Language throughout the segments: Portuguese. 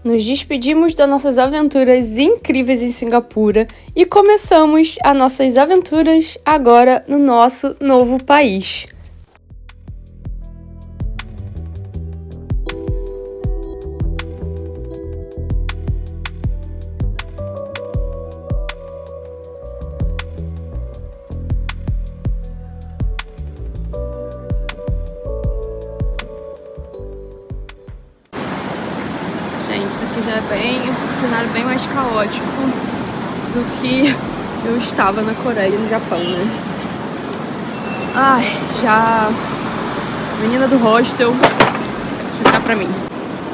Nos despedimos das nossas aventuras incríveis em Singapura e começamos as nossas aventuras agora no nosso novo país. Gente, isso aqui já é um cenário bem mais caótico do que eu estava na Coreia e no Japão, né? Ai, já... A menina do hostel... Deixa eu virar pra mim.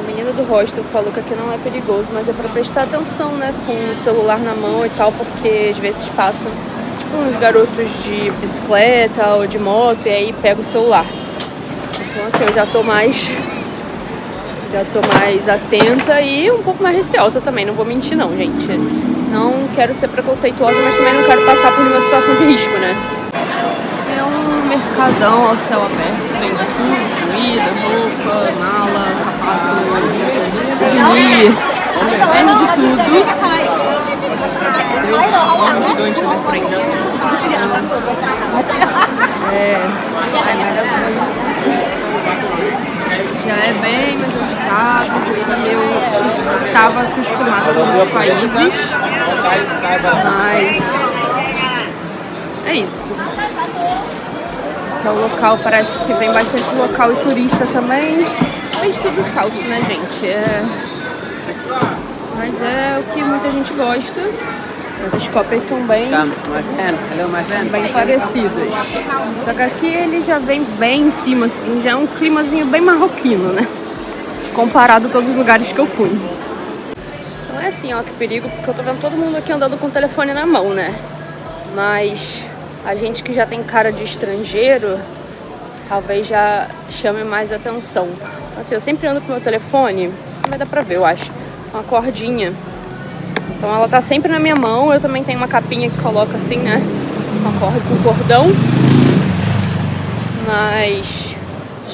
A menina do hostel falou que aqui não é perigoso, mas é pra prestar atenção, né? Com o celular na mão e tal, porque às vezes passam, tipo, uns garotos de bicicleta ou de moto e aí pega o celular. Então, assim, eu já tô mais atenta e um pouco mais receosa também, não vou mentir não, gente. Não quero ser preconceituosa, mas também não quero passar por uma situação de risco, né? É um mercadão ao céu aberto, vende tudo, comida, roupa, mala, sapato, souvenir, vende de tudo. Um gigante ali por aí. Já é bem mais agitado do que eu estava acostumada com outros países, mas é isso. Que o local parece que vem bastante local e turista também. Tem tudo falso, né, gente? Mas é o que muita gente gosta. As cópias são bem parecidas. Só que aqui ele já vem bem em cima, assim, já é um climazinho bem marroquino, né? Comparado a todos os lugares que eu fui. Não é assim, ó, que perigo, porque eu tô vendo todo mundo aqui andando com o telefone na mão, né? Mas a gente que já tem cara de estrangeiro, talvez já chame mais atenção. Então, assim, eu sempre ando com o meu telefone, não vai dar pra ver, eu acho, uma cordinha. Então ela tá sempre na minha mão. Eu também tenho uma capinha que coloca assim, né, com cordão. Mas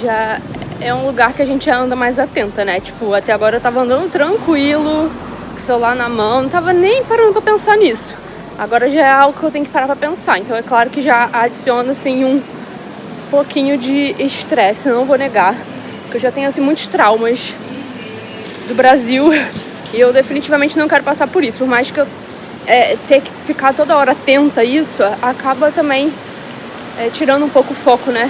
já é um lugar que a gente já anda mais atenta, né? Tipo, até agora eu tava andando tranquilo, com o celular na mão, não tava nem parando pra pensar nisso. Agora já é algo que eu tenho que parar pra pensar. Então é claro que já adiciona, assim, um pouquinho de estresse, não vou negar. Porque eu já tenho, assim, muitos traumas do Brasil. E eu definitivamente não quero passar por isso. Por mais que eu ter que ficar toda hora atenta a isso, acaba também tirando um pouco o foco, né,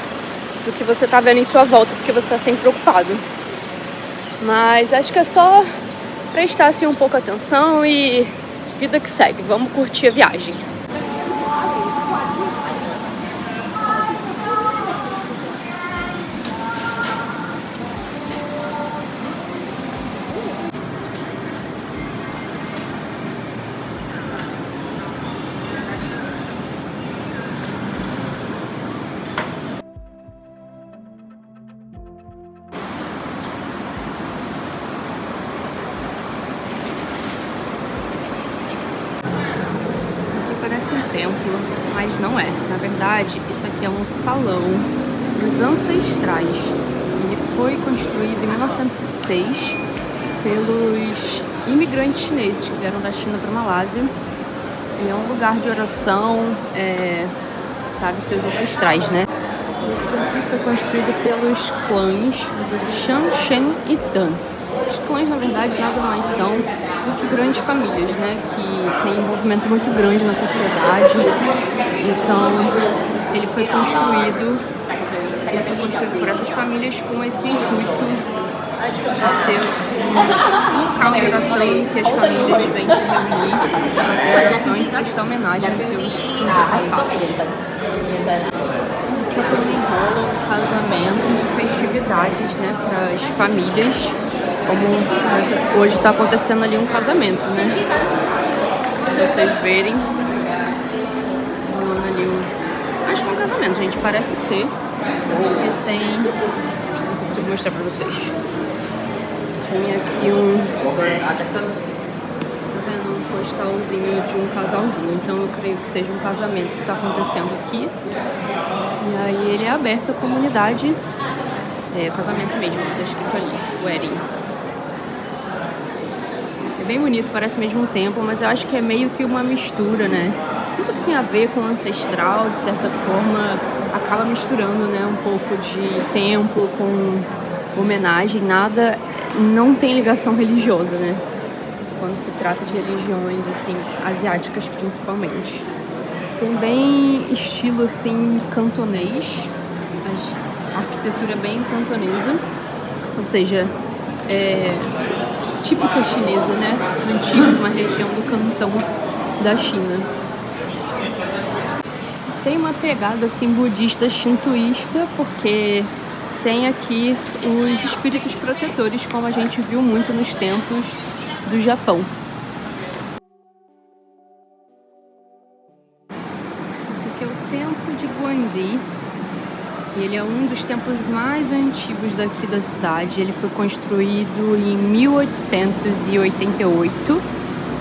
do que você tá vendo em sua volta, porque você tá sempre preocupado. Mas acho que é só prestar, assim, um pouco atenção e vida que segue. Vamos curtir a viagem. Parece um templo, mas não é. Na verdade, isso aqui é um salão dos ancestrais. Ele foi construído em 1906 pelos imigrantes chineses que vieram da China para a Malásia. E é um lugar de oração para os seus ancestrais, né? Esse aqui foi construído pelos clãs Shan, Shen e Dan. Os clãs, na verdade, nada mais são do que grandes famílias, né? Que tem um envolvimento muito grande na sociedade. Então, ele foi construído por essas famílias com esse intuito de ser um local de oração em que as famílias vêm se reunir, fazer orações e prestar homenagem aos seus antepassados. Aqui também rolam casamentos e festividades, né, para as famílias, como hoje está acontecendo ali um casamento, né? Pra vocês verem, rolando ali acho que é um casamento, gente, parece ser. E tem, não sei se eu consigo mostrar pra vocês. Tem aqui um postalzinho de um casalzinho, então eu creio que seja um casamento que está acontecendo aqui. E aí ele é aberto à comunidade, casamento mesmo, está escrito ali, wedding. É bem bonito, parece mesmo um templo, mas eu acho que é meio que uma mistura, né? Tudo que tem a ver com o ancestral, de certa forma, acaba misturando, né? Um pouco de templo com homenagem, nada, não tem ligação religiosa, né? Quando se trata de religiões, assim, asiáticas principalmente. Tem bem estilo, assim, cantonês, a arquitetura bem cantonesa, ou seja, típica chinesa, né? Antiga, uma região do Cantão da China. Tem uma pegada assim budista shintoísta, porque tem aqui os espíritos protetores, como a gente viu muito nos templos do Japão. Esse aqui é o Templo de Guandi. E ele é um dos templos mais antigos daqui da cidade. Ele foi construído em 1888,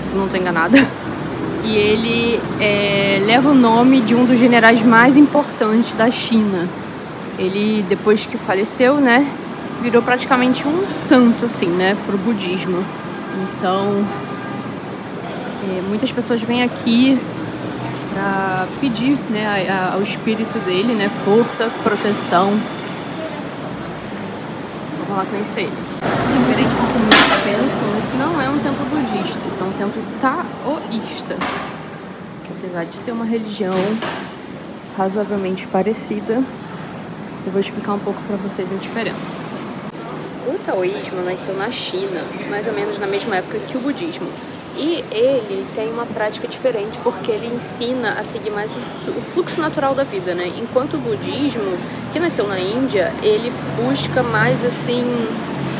se não estou enganada. E ele leva o nome de um dos generais mais importantes da China. Ele, depois que faleceu, né, virou praticamente um santo, assim, né, pro budismo. Então, muitas pessoas vêm aqui para pedir, né, ao espírito dele, né, força, proteção. Vamos lá conhecer ele. Diferente do que muitos pensam, esse não é um templo budista, esse é um templo taoísta, que apesar de ser uma religião razoavelmente parecida, eu vou explicar um pouco para vocês a diferença. O taoísmo nasceu na China, mais ou menos na mesma época que o budismo. E ele tem uma prática diferente, porque ele ensina a seguir mais o fluxo natural da vida, né? Enquanto o budismo, que nasceu na Índia, ele busca mais, assim,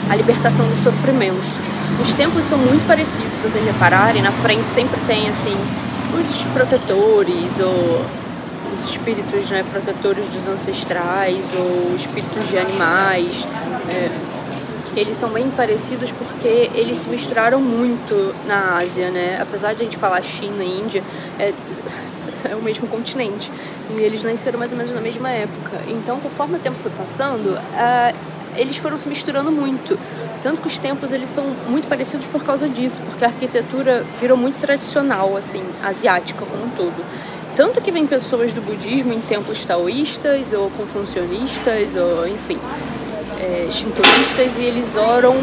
a libertação do sofrimento. Os templos são muito parecidos, se vocês repararem. Na frente sempre tem, assim, os protetores, ou os espíritos, né, protetores dos ancestrais, ou espíritos de animais. Eles são bem parecidos porque eles se misturaram muito na Ásia, né? Apesar de a gente falar China e Índia, é o mesmo continente. E eles nasceram mais ou menos na mesma época. Então, conforme o tempo foi passando, eles foram se misturando muito. Tanto que os templos, eles são muito parecidos por causa disso, porque a arquitetura virou muito tradicional, assim, asiática como um todo. Tanto que vem pessoas do budismo em templos taoístas, ou confucionistas, ou enfim, shintoístas, e eles oram,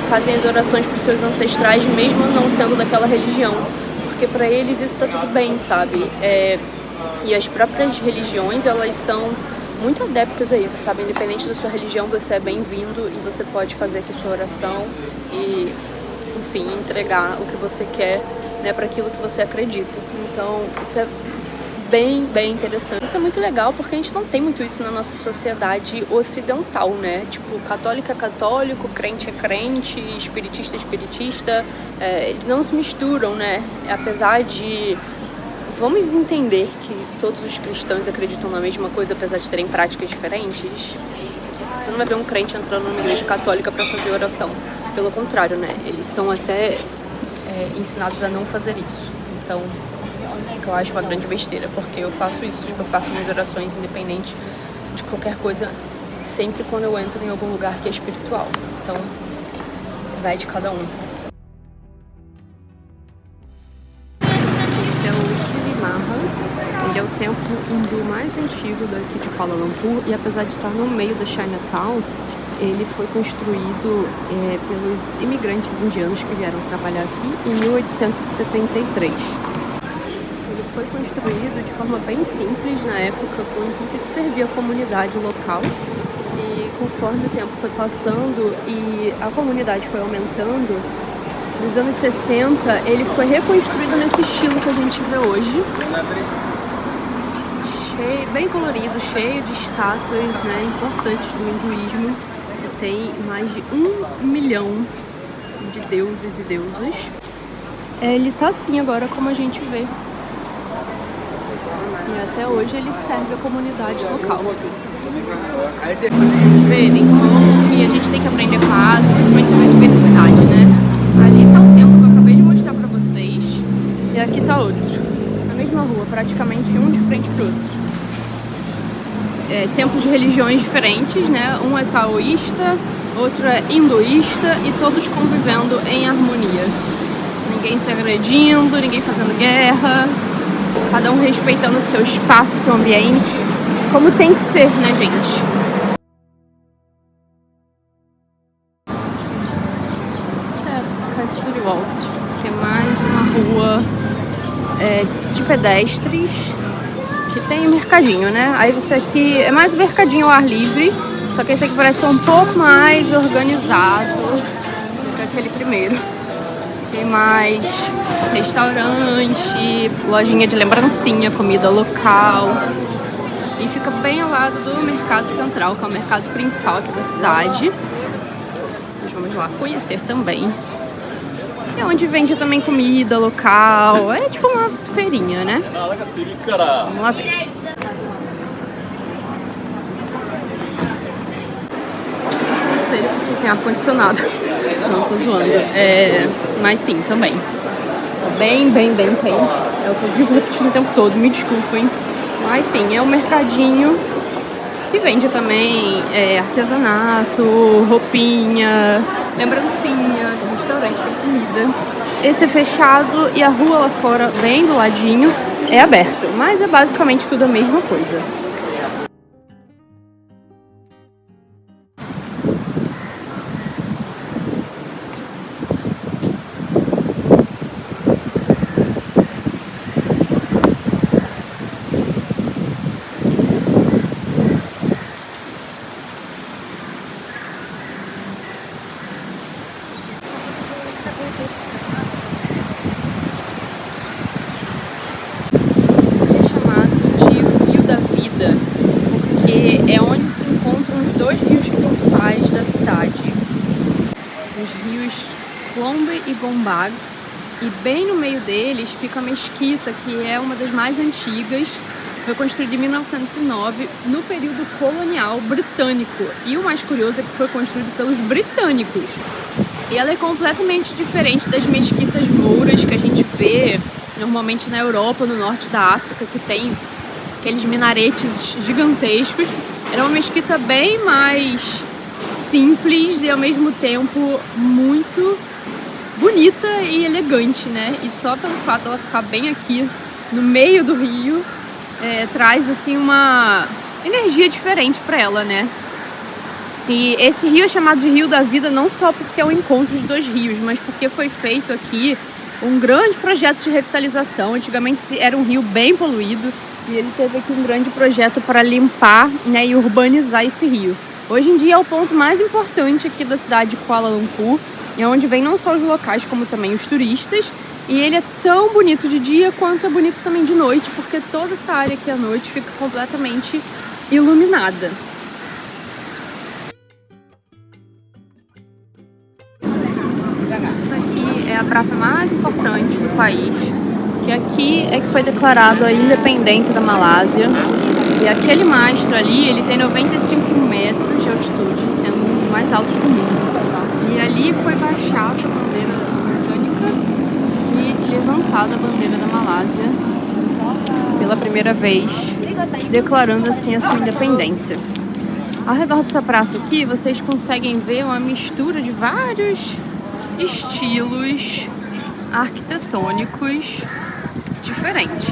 fazem as orações para os seus ancestrais, mesmo não sendo daquela religião, porque para eles isso está tudo bem, sabe? E as próprias religiões, elas são muito adeptas a isso, sabe? Independente da sua religião, você é bem-vindo e você pode fazer aqui sua oração e, enfim, entregar o que você quer, né, para aquilo que você acredita. Então, isso é bem interessante. Isso é muito legal porque a gente não tem muito isso na nossa sociedade ocidental, né? Tipo, católico é católico, crente é crente, espiritista é espiritista. Eles não se misturam, né? Apesar de... Vamos entender que todos os cristãos acreditam na mesma coisa, apesar de terem práticas diferentes. Você não vai ver um crente entrando numa igreja católica para fazer oração. Pelo contrário, né? Eles são até ensinados a não fazer isso. Então, eu acho uma grande besteira, porque eu faço isso, tipo, eu faço minhas orações independente de qualquer coisa, sempre quando eu entro em algum lugar que é espiritual. Então, vai de cada um. Esse é o Sirimaha. Ele é o templo hindu mais antigo daqui de Kuala Lumpur, e apesar de estar no meio da Chinatown, ele foi construído pelos imigrantes indianos que vieram trabalhar aqui em 1873. Ele foi construído de forma bem simples na época, com o intuito de servir a comunidade local. E conforme o tempo foi passando e a comunidade foi aumentando, nos anos 60 ele foi reconstruído nesse estilo que a gente vê hoje. Bem colorido, cheio de estátuas, né, importantes do hinduísmo. Tem mais de 1 milhão de deuses e deusas. Ele tá assim agora, como a gente vê. E até hoje ele serve a comunidade local. Pra vocês verem como que a gente tem que aprender com a Ásia, principalmente sobre a diversidade, né? Ali tá o templo que eu acabei de mostrar pra vocês, e aqui tá outro. Na mesma rua, praticamente um de frente pro outro. Templos de religiões diferentes, né? Um é taoísta, outro é hinduísta, e todos convivendo em harmonia. Ninguém se agredindo, ninguém fazendo guerra, cada um respeitando o seu espaço, o seu ambiente, como tem que ser, né, gente? Faz tudo igual. Tem mais uma rua de pedestres, que tem mercadinho, né? Aí você aqui é mais um mercadinho ao ar livre, só que esse aqui parece ser um pouco mais organizado do que aquele primeiro. Tem mais restaurante, lojinha de lembrancinha, comida local. E fica bem ao lado do Mercado Central, que é o mercado principal aqui da cidade. Nós vamos lá conhecer também. É onde vende também comida local. É tipo uma feirinha, né? Vamos lá ver. Não sei se tem ar-condicionado. Não, tô zoando. Mas sim, também. Bem quente. É o que eu digo repetindo o tempo todo, me desculpem. Mas sim, é um mercadinho que vende também artesanato, roupinha, lembrancinha, tem restaurante, tem comida. Esse é fechado e a rua lá fora, bem do ladinho, é aberto. Mas é basicamente tudo a mesma coisa. É onde se encontram os dois rios principais da cidade, os rios Clombe e Gombag, e bem no meio deles fica a mesquita, que é uma das mais antigas, foi construída em 1909, no período colonial britânico, e o mais curioso é que foi construída pelos britânicos, e ela é completamente diferente das mesquitas mouras que a gente vê normalmente na Europa, no norte da África, que tem aqueles minaretes gigantescos. Era uma mesquita bem mais simples e ao mesmo tempo muito bonita e elegante, né? E só pelo fato dela ficar bem aqui no meio do rio, traz assim uma energia diferente para ela, né? E esse rio é chamado de Rio da Vida não só porque é o encontro de dois rios, mas porque foi feito aqui um grande projeto de revitalização. Antigamente era um rio bem poluído, e ele teve aqui um grande projeto para limpar, né, e urbanizar esse rio. Hoje em dia é o ponto mais importante aqui da cidade de Kuala Lumpur, é onde vem não só os locais, como também os turistas. E ele é tão bonito de dia quanto é bonito também de noite, porque toda essa área aqui à noite fica completamente iluminada. Essa aqui é a praça mais importante do país, que aqui é que foi declarado a independência da Malásia. E aquele mastro ali, ele tem 95 metros de altitude, sendo um dos mais altos do mundo. E ali foi baixada a bandeira britânica e levantada a bandeira da Malásia pela primeira vez, declarando assim a sua independência. Ao redor dessa praça aqui, vocês conseguem ver uma mistura de vários estilos arquitetônicos diferentes.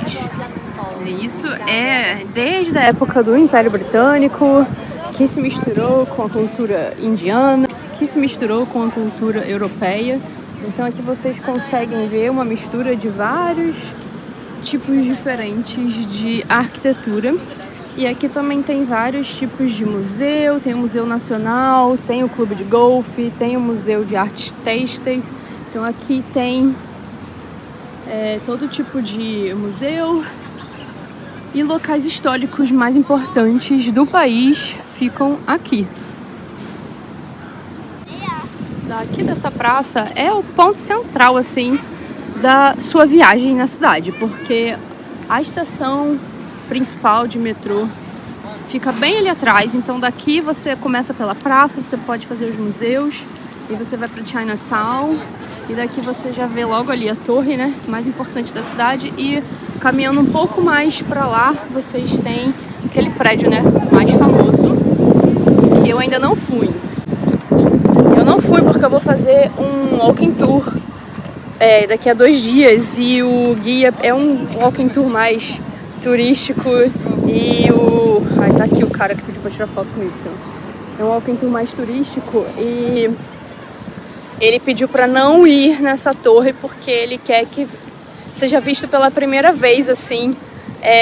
E isso é desde a época do Império Britânico, que se misturou com a cultura indiana, que se misturou com a cultura europeia. Então aqui vocês conseguem ver uma mistura de vários tipos diferentes de arquitetura. E aqui também tem vários tipos de museu, tem o Museu Nacional, tem o Clube de Golfe, tem o Museu de Artes Têxteis. Então aqui tem todo tipo de museu, e locais históricos mais importantes do país ficam aqui. Daqui dessa praça é o ponto central assim da sua viagem na cidade, porque a estação principal de metrô fica bem ali atrás. Então daqui você começa pela praça, você pode fazer os museus, e você vai para Chinatown, e daqui você já vê logo ali a torre, né, mais importante da cidade. E caminhando um pouco mais para lá, vocês têm aquele prédio, né, mais famoso, que eu ainda não fui. Eu não fui porque eu vou fazer um walking tour daqui a 2 dias e o guia é um walking tour mais turístico e Ai, tá aqui o cara que pediu pra tirar foto comigo, é um walking tour mais turístico e ele pediu pra não ir nessa torre porque ele quer que seja visto pela primeira vez, assim,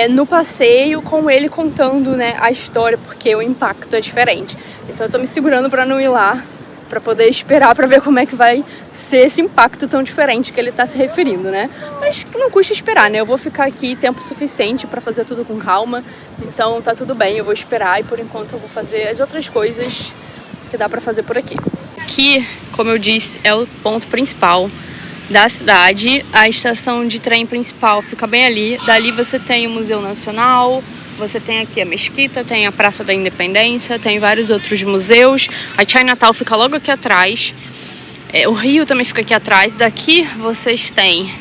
no passeio, com ele contando, né, a história, porque o impacto é diferente. Então eu tô me segurando pra não ir lá, pra poder esperar pra ver como é que vai ser esse impacto tão diferente que ele tá se referindo, né? Mas não custa esperar, né? Eu vou ficar aqui tempo suficiente pra fazer tudo com calma, então tá tudo bem, eu vou esperar e por enquanto eu vou fazer as outras coisas que dá pra fazer por aqui. Aqui, como eu disse, é o ponto principal da cidade. A estação de trem principal fica bem ali. Dali você tem o Museu Nacional, você tem aqui a Mesquita, tem a Praça da Independência, tem vários outros museus. A Chinatown fica logo aqui atrás. O Rio também fica aqui atrás. Daqui vocês têm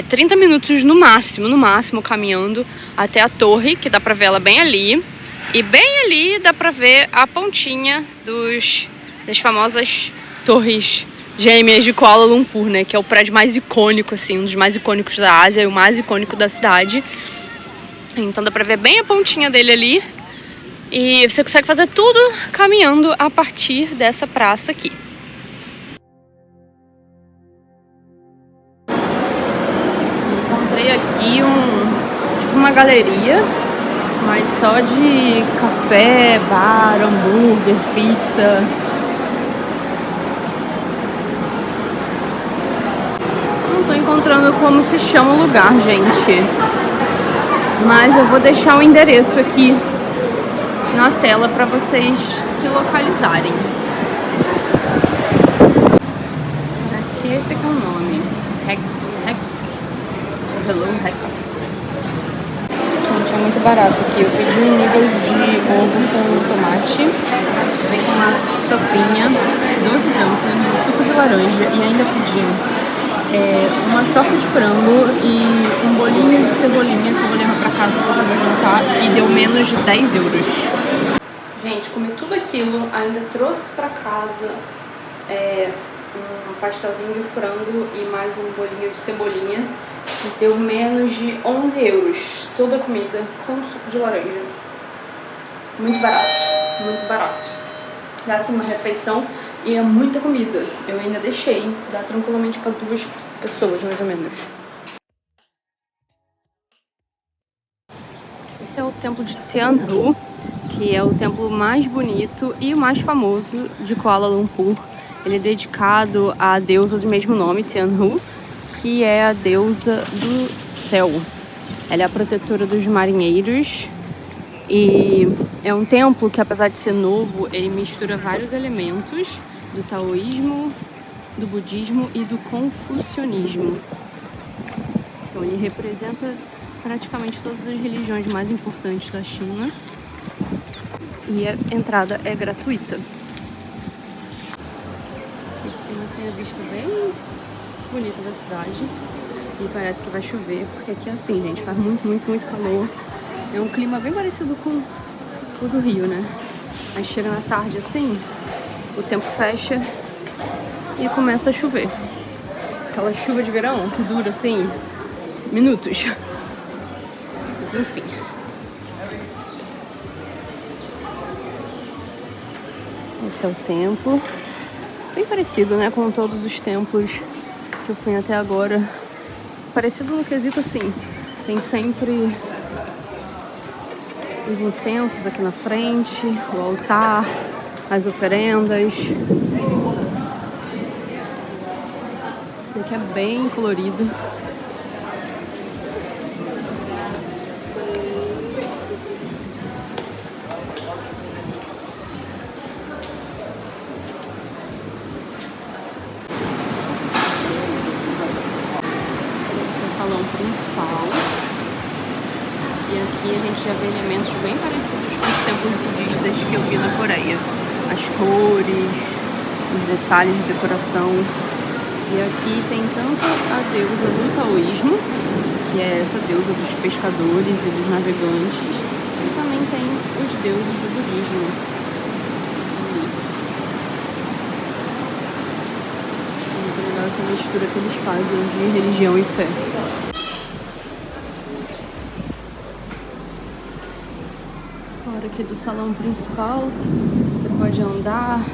30 minutos no máximo, caminhando até a torre, que dá pra ver ela bem ali. E bem ali dá pra ver a pontinha das famosas torres gêmeas de Kuala Lumpur, né? Que é o prédio mais icônico, assim, um dos mais icônicos da Ásia e o mais icônico da cidade. Então dá pra ver bem a pontinha dele ali. E você consegue fazer tudo caminhando a partir dessa praça aqui. Encontrei aqui uma galeria, mas só de café, bar, hambúrguer, pizza. Não tô encontrando como se chama o lugar, gente. Mas eu vou deixar o endereço aqui na tela para vocês se localizarem. Parece que esse aqui é o nome. Hello, Hex. Gente, é muito barato aqui. Eu pedi um nível de ovo com tomate. Vem com uma sopinha, 12 gramas, um suco de laranja e ainda pedi uma torta de frango e um bolinho de cebolinha que eu vou levar pra casa pra fazer meu jantar e deu menos de 10 euros. Gente, comi tudo aquilo, ainda trouxe pra casa um pastelzinho de frango e mais um bolinho de cebolinha e deu menos de 11 euros. Toda a comida com suco de laranja. Muito barato, muito barato. Dá assim uma refeição e é muita comida. Eu ainda deixei, dá tranquilamente para 2 pessoas, mais ou menos. Esse é o templo de Tianhu, que é o templo mais bonito e o mais famoso de Kuala Lumpur. Ele é dedicado à deusa do mesmo nome, Tianhu, que é a deusa do céu. Ela é a protetora dos marinheiros. E é um templo que, apesar de ser novo, ele mistura vários elementos do taoísmo, do budismo e do confucionismo. Então ele representa praticamente todas as religiões mais importantes da China e a entrada é gratuita. Aqui de cima tem a vista bem bonita da cidade e parece que vai chover, porque aqui é assim, gente, faz muito calor. É um clima bem parecido com o do Rio, né? Aí chega na tarde assim, o tempo fecha e começa a chover. Aquela chuva de verão que dura assim, minutos. Mas enfim. Esse é o templo. Bem parecido, né, com todos os templos que eu fui até agora. Parecido no quesito assim, tem sempre os incensos aqui na frente, o altar, as oferendas. Esse aqui é bem colorido. Esse é o salão principal. E aqui a gente já vê elementos bem parecidos com os templos budistas que eu vi na Coreia. As cores, os detalhes de decoração. E aqui tem tanto a deusa do taoísmo, que é essa deusa dos pescadores e dos navegantes, e também tem os deuses do budismo. Ali. Muito legal essa essa mistura que eles fazem de religião e fé. Fora aqui do salão principal, você pode andar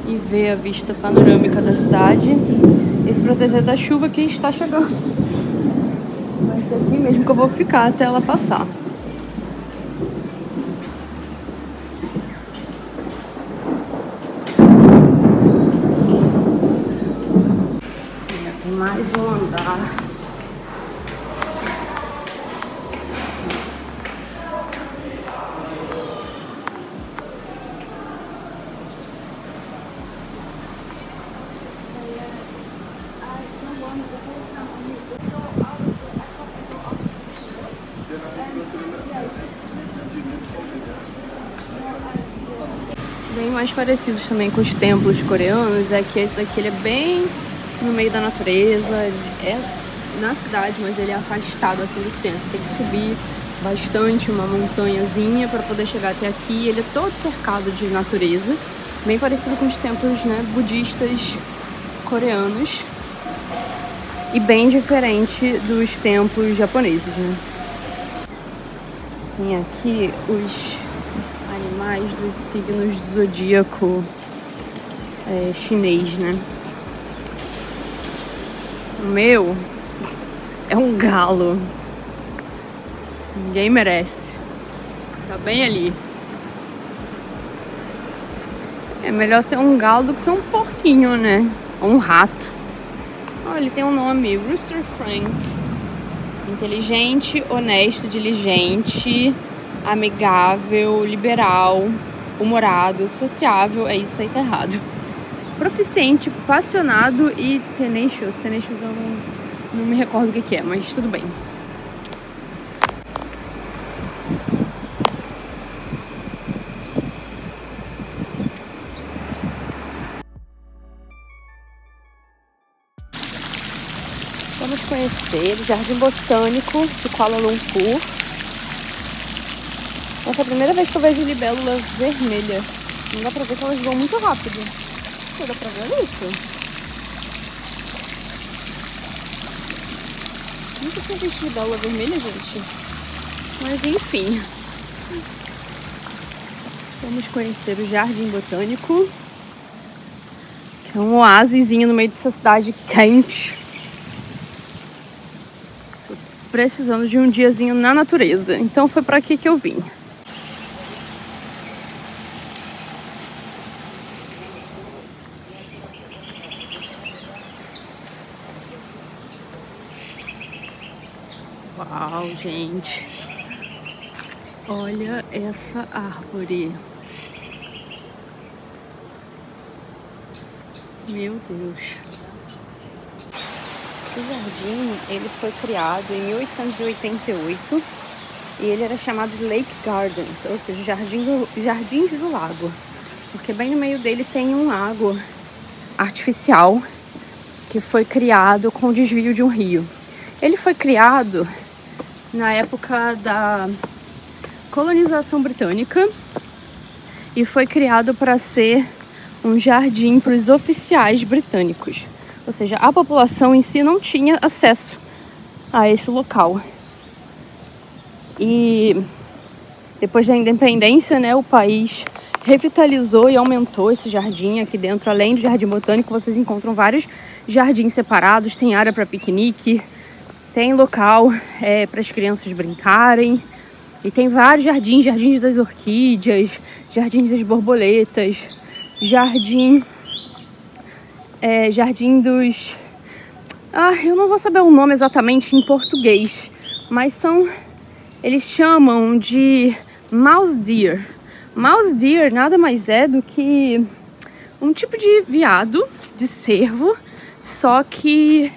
e ver a vista panorâmica da cidade e se proteger da chuva que está chegando. Vai ser aqui mesmo que eu vou ficar até ela passar. Tem mais um andar. Bem mais parecidos também com os templos coreanos é que esse daqui ele é bem no meio da natureza, é na cidade, mas ele é afastado assim do centro. Tem que subir bastante uma montanhazinha para poder chegar até aqui. Ele é todo cercado de natureza, bem parecido com os templos, né, budistas coreanos e bem diferente dos templos japoneses, né? Tem aqui os animais dos signos do zodíaco chinês, né? O meu é um galo. Ninguém merece. Tá bem ali. É melhor ser um galo do que ser um porquinho, né? Ou um rato. Olha, ele tem um nome, Rooster Frank. Inteligente, honesto, diligente, amigável, liberal, humorado, sociável. É isso aí, tá errado. Proficiente, apaixonado e tenacious. Tenacious eu não me recordo o que é, mas tudo bem. Vamos conhecer o Jardim Botânico de Kuala Lumpur. Essa é a primeira vez que eu vejo libélula vermelha. Não dá pra ver que elas voam muito rápido. Não dá pra ver isso? Nunca tinha visto libélula vermelha, gente. Mas enfim. Vamos conhecer o Jardim Botânico, que é um oásisinho no meio dessa cidade quente. Tô precisando de um diazinho na natureza, então foi pra aqui que eu vim. Uau, gente. Olha essa árvore. Meu Deus. O jardim, ele foi criado em 1888 e ele era chamado de Lake Gardens, ou seja, Jardins do Lago, porque bem no meio dele tem um lago artificial que foi criado com o desvio de um rio. Ele foi criado na época da colonização britânica e foi criado para ser um jardim para os oficiais britânicos. Ou seja, a população em si não tinha acesso a esse local. E depois da independência, né, o país revitalizou e aumentou esse jardim aqui dentro. Além do jardim botânico, vocês encontram vários jardins separados. Tem área para piquenique, tem local para as crianças brincarem. E tem vários jardins, jardins das orquídeas, jardins das borboletas, jardim dos... eu não vou saber o nome exatamente em português, mas eles chamam de mouse deer. Mouse deer nada mais é do que um tipo de veado, de cervo, só que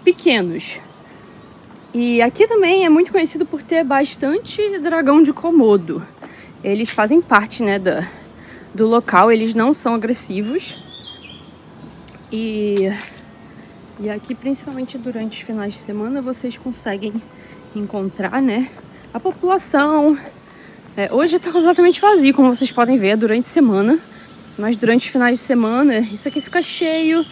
pequenos. E aqui também é muito conhecido por ter bastante dragão de Komodo. Eles fazem parte, né, do local, eles não são agressivos. E aqui, principalmente durante os finais de semana, vocês conseguem encontrar, né, a população. Hoje está completamente vazio, como vocês podem ver, durante a semana. Mas durante os finais de semana, isso aqui fica cheio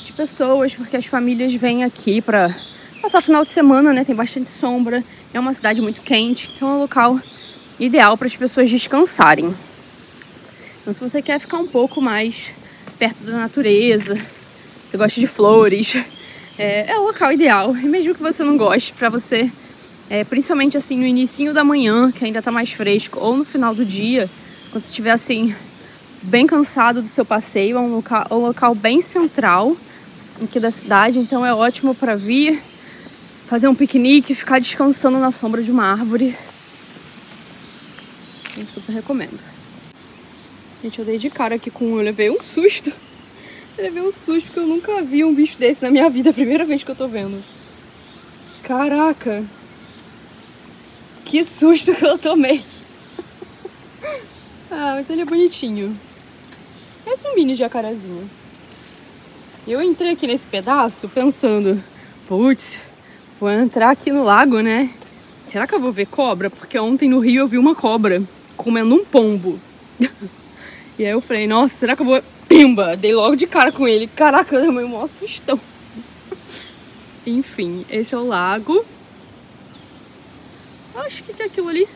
de pessoas, porque as famílias vêm aqui pra passar o final de semana, né? Tem bastante sombra, é uma cidade muito quente, então é um local ideal para as pessoas descansarem. Então, se você quer ficar um pouco mais perto da natureza, você gosta de flores, é o local ideal. E mesmo que você não goste, para você, principalmente assim no inicinho da manhã, que ainda tá mais fresco, ou no final do dia, quando você estiver assim bem cansado do seu passeio, é um local bem central aqui da cidade, então é ótimo para vir fazer um piquenique, ficar descansando na sombra de uma árvore. Eu super recomendo. Gente, eu dei de cara aqui com... Eu levei um susto. Eu levei um susto porque eu nunca vi um bicho desse na minha vida. É a primeira vez que eu tô vendo. Caraca. Que susto que eu tomei. Ah, mas ele é bonitinho. Parece um mini jacarezinho. Eu entrei aqui nesse pedaço pensando... Putz, vou entrar aqui no lago, né? Será que eu vou ver cobra? Porque ontem no Rio eu vi uma cobra comendo um pombo. E aí eu falei, nossa, será que eu vou... Pimba! Dei logo de cara com ele. Caraca, eu dei um maior sustão. Enfim, esse é o lago. Acho que é aquilo ali.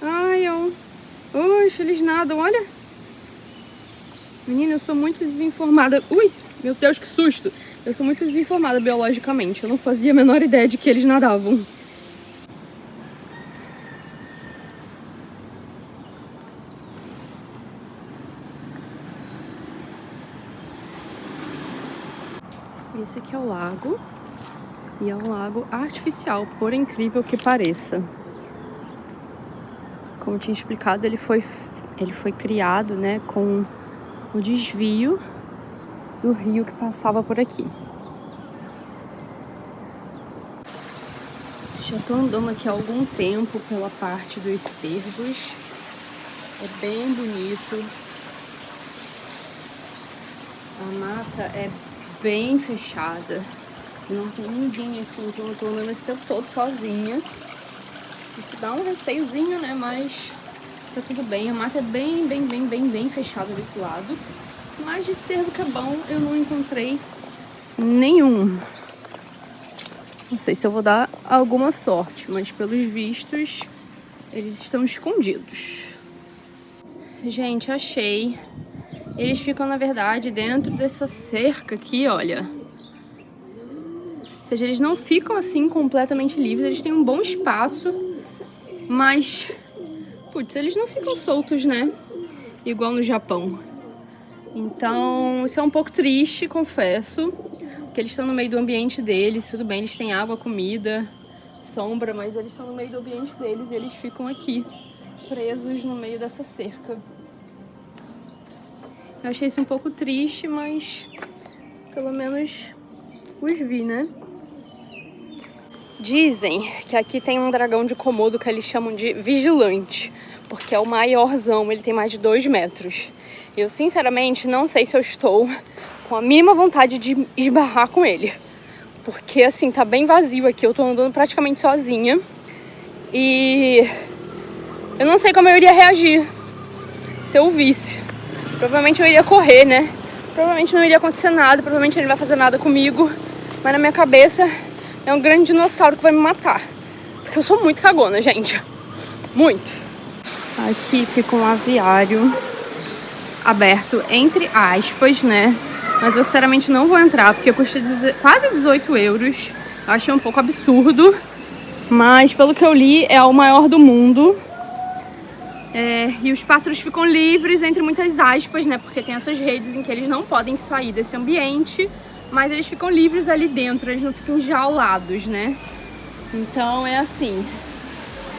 Ai, ó. Oxe, eles nadam, olha. Menina, eu sou muito desinformada. Ui, meu Deus, que susto. Eu sou muito desinformada biologicamente. Eu não fazia a menor ideia de que eles nadavam. Esse aqui é o lago. E é um lago artificial, por incrível que pareça. Como eu tinha explicado, ele foi criado, né, com o desvio do rio que passava por aqui. Já tô andando aqui há algum tempo pela parte dos cervos. É bem bonito. A mata é bem fechada. Não tem ninguém aqui, então eu tô andando esse tempo todo sozinha. Isso dá um receiozinho, né? Mas tá tudo bem. A mata é bem fechada desse lado. Mas de cervo que é bom, eu não encontrei nenhum. Não sei se eu vou dar alguma sorte, mas pelos vistos, eles estão escondidos. Gente, achei. Eles ficam, na verdade, dentro dessa cerca aqui, olha. Ou seja, eles não ficam assim completamente livres, eles têm um bom espaço, mas, putz, eles não ficam soltos, né? Igual no Japão. Então, isso é um pouco triste, confesso, porque eles estão no meio do ambiente deles, tudo bem, eles têm água, comida, sombra, mas eles estão no meio do ambiente deles e eles ficam aqui, presos no meio dessa cerca. Eu achei isso um pouco triste, mas pelo menos os vi, né? Dizem que aqui tem um dragão de Komodo que eles chamam de vigilante, porque é o maiorzão, ele tem mais de 2 metros. Eu, sinceramente, não sei se eu estou com a mínima vontade de esbarrar com ele. Porque, assim, tá bem vazio aqui, eu tô andando praticamente sozinha. E eu não sei como eu iria reagir se eu o visse. Provavelmente eu iria correr, né? Provavelmente não iria acontecer nada, provavelmente ele não vai fazer nada comigo. Mas na minha cabeça é um grande dinossauro que vai me matar. Porque eu sou muito cagona, gente. Muito. Aqui fica um aviário aberto, entre aspas, né? Mas eu sinceramente não vou entrar, porque custa quase 18 euros. Eu achei um pouco absurdo. Mas pelo que eu li, é o maior do mundo. E os pássaros ficam livres, entre muitas aspas, né? Porque tem essas redes em que eles não podem sair desse ambiente. Mas eles ficam livres ali dentro, eles não ficam enjaulados, né? Então é assim,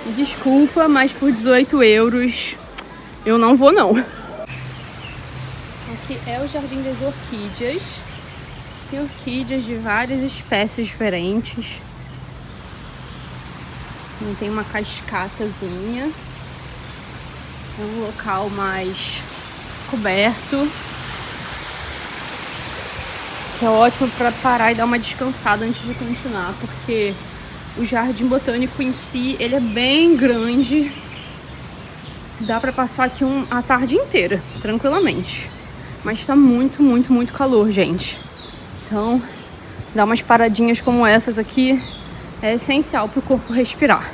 me desculpa, mas por 18 euros eu não vou não. Aqui é o Jardim das Orquídeas. Tem orquídeas de várias espécies diferentes. E tem uma cascatazinha. É um local mais coberto. É ótimo para parar e dar uma descansada antes de continuar, porque o jardim botânico em si, ele é bem grande. Dá pra passar aqui a tarde inteira, tranquilamente. Mas tá muito, muito, muito calor, gente. Então, dar umas paradinhas como essas aqui é essencial pro corpo respirar.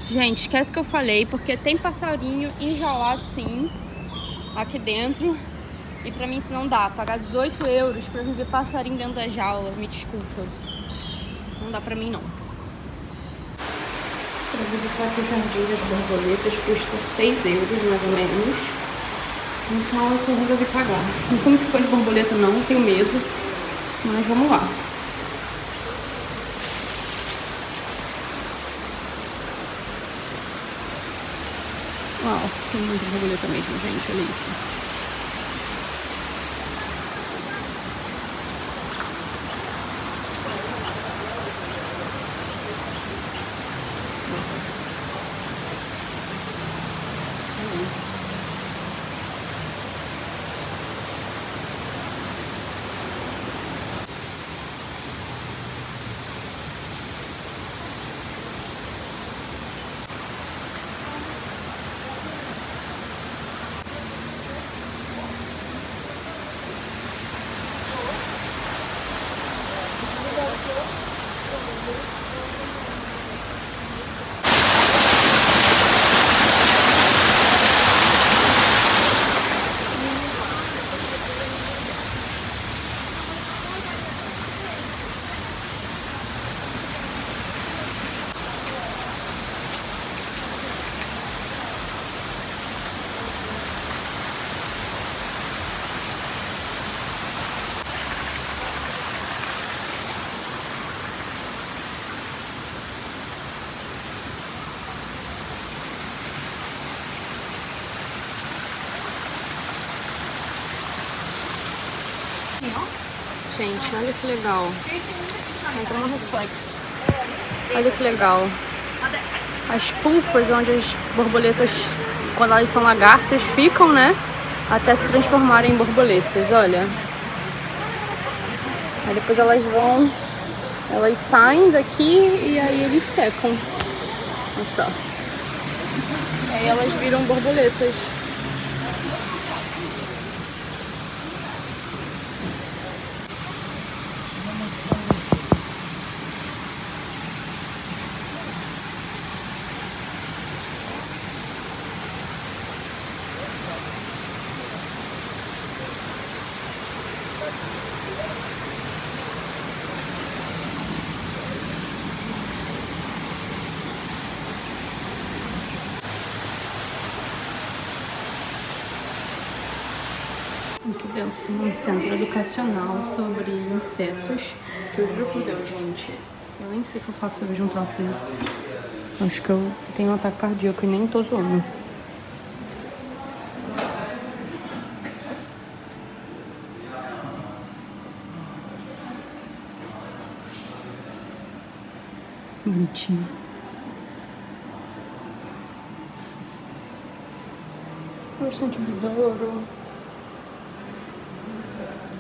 Gente, esquece o que eu falei, porque tem passarinho enjaulado sim, aqui dentro. E pra mim isso não dá, pagar 18 euros pra viver passarinho dentro da jaula, me desculpa. Não dá pra mim não. Pra visitar aqui o Jardim das Borboletas custa 6 euros, mais ou menos. Então assim, eu resolvi pagar. Não sou muito fã de borboleta não, tenho medo. Mas vamos lá. Uau, tem muita borboleta mesmo, gente, olha isso. Gente, olha que legal. Entra um reflexo. Olha que legal. As pulpas onde as borboletas, quando elas são lagartas, ficam, né? Até se transformarem em borboletas, olha. Aí depois elas saem daqui e aí eles secam. Olha só. E aí elas viram borboletas. Aqui dentro tem um centro educacional sobre insetos, que eu juro por Deus, gente, eu nem sei o que eu faço se eu vejo um troço desse. Acho que eu tenho um ataque cardíaco e nem tô zoando. Bonitinho. Bastante besouro.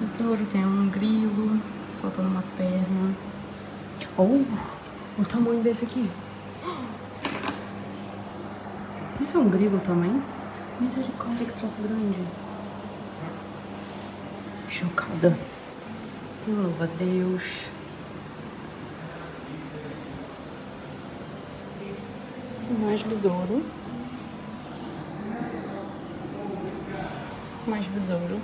Besouro, tem um grilo, faltando uma perna. Oh, o tamanho desse aqui. Isso é um grilo também? Misericórdia, que troço grande. Chocada. Louva a Deus. Mais besouro. Mais besouro.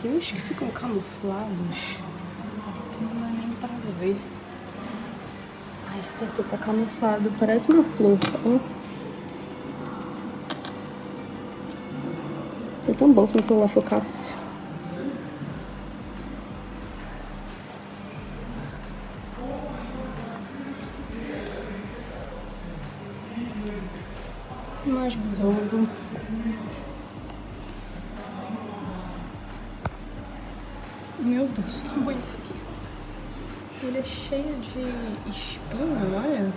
Tem uns que ficam camuflados que não dá nem pra ver. Ah, esse daqui tá camuflado, parece uma flor. Oh. Foi tão bom se meu celular focasse. Mais besouro. Meu Deus, o tamanho disso aqui. Ele é cheio de espinho, olha.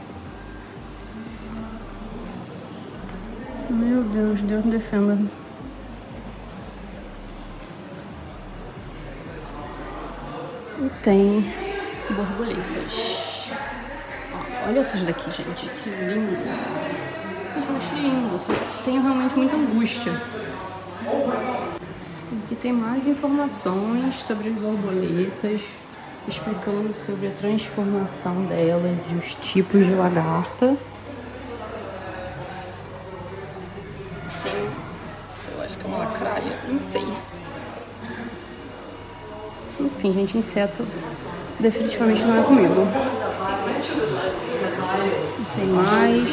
Meu Deus, Deus me defenda. E tem borboletas. Ó, olha essas daqui, gente. Que lindo. Eu acho lindo. Tenho realmente muita angústia. Aqui tem mais informações sobre as borboletas, explicando sobre a transformação delas e os tipos de lagarta. Tem, eu acho que é uma lacraia, não sei. Enfim, gente, inseto definitivamente não é comigo. Tem mais.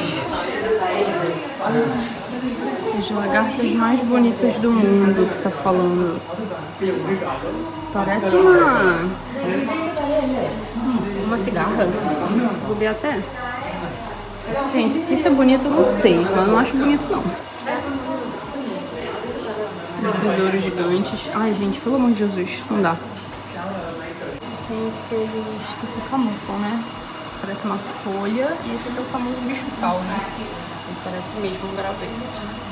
As lagartas mais bonitas do mundo que tá falando. Parece uma cigarra. Se bobear até. Gente, se isso é bonito eu não sei, mas eu não acho bonito não. Os besouros gigantes. Ai, gente, pelo amor de Jesus, não dá. Tem aqueles que se camuflam, né? Parece uma folha. E esse aqui é o famoso bicho-pau, né? Ele parece mesmo um graveto.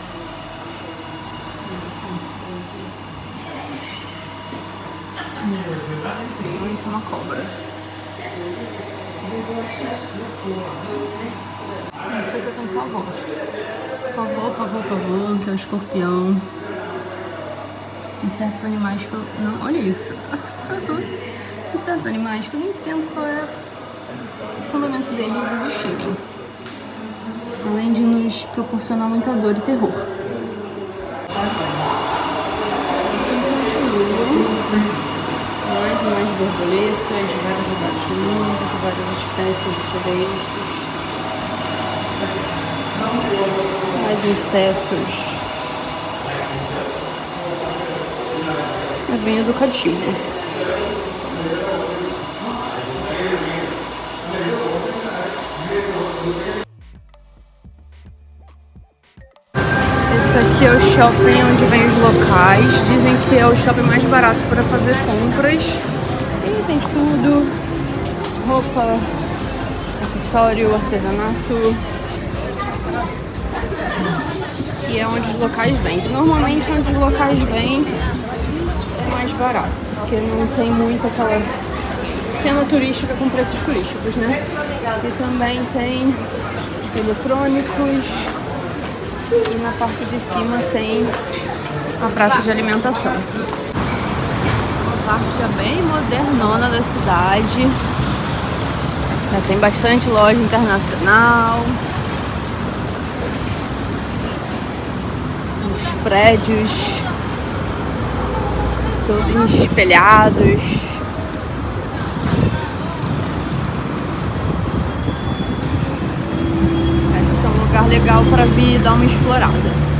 Isso é uma cobra. Isso aqui eu tenho pavor. Pavor, que é o escorpião. E certos animais que eu não... Olha isso. E certos animais que eu nem entendo qual é o fundamento deles existirem. Além de nos proporcionar muita dor e terror. Mais borboletas de vários lugares do mundo, de várias espécies diferentes. Mais insetos. É bem educativo. Esse aqui é o shopping onde vem os locais. Dizem que é o shopping mais barato para fazer compras. E tem tudo. Roupa, acessório, artesanato. E é onde os locais vêm. Normalmente onde os locais vêm é mais barato. Porque não tem muito aquela cena turística com preços turísticos, né? E também tem eletrônicos. E na parte de cima tem a praça de alimentação. Uma parte já bem modernona da cidade. Já tem bastante loja internacional. Os prédios todos espelhados. Esse é um lugar legal para vir dar uma explorada.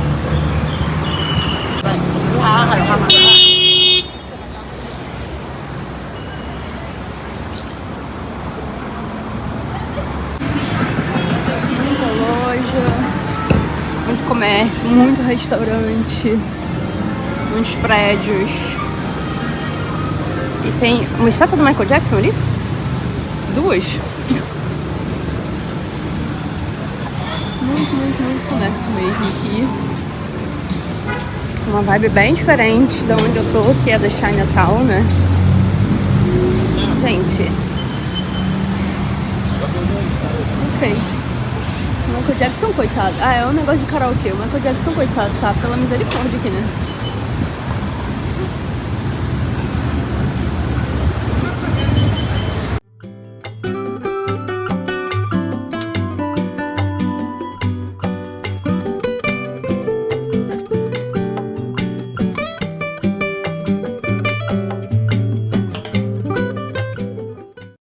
Muita loja, muito comércio, muito restaurante, muitos prédios. E tem uma estátua do Michael Jackson ali? Duas. Muito comércio mesmo aqui. Uma vibe bem diferente da onde eu tô, que é da Chinatown, né? Gente. Ok. O Michael Jackson, coitado. Ah, é um negócio de karaokê. O Michael Jackson, coitado, tá pela misericórdia aqui, né?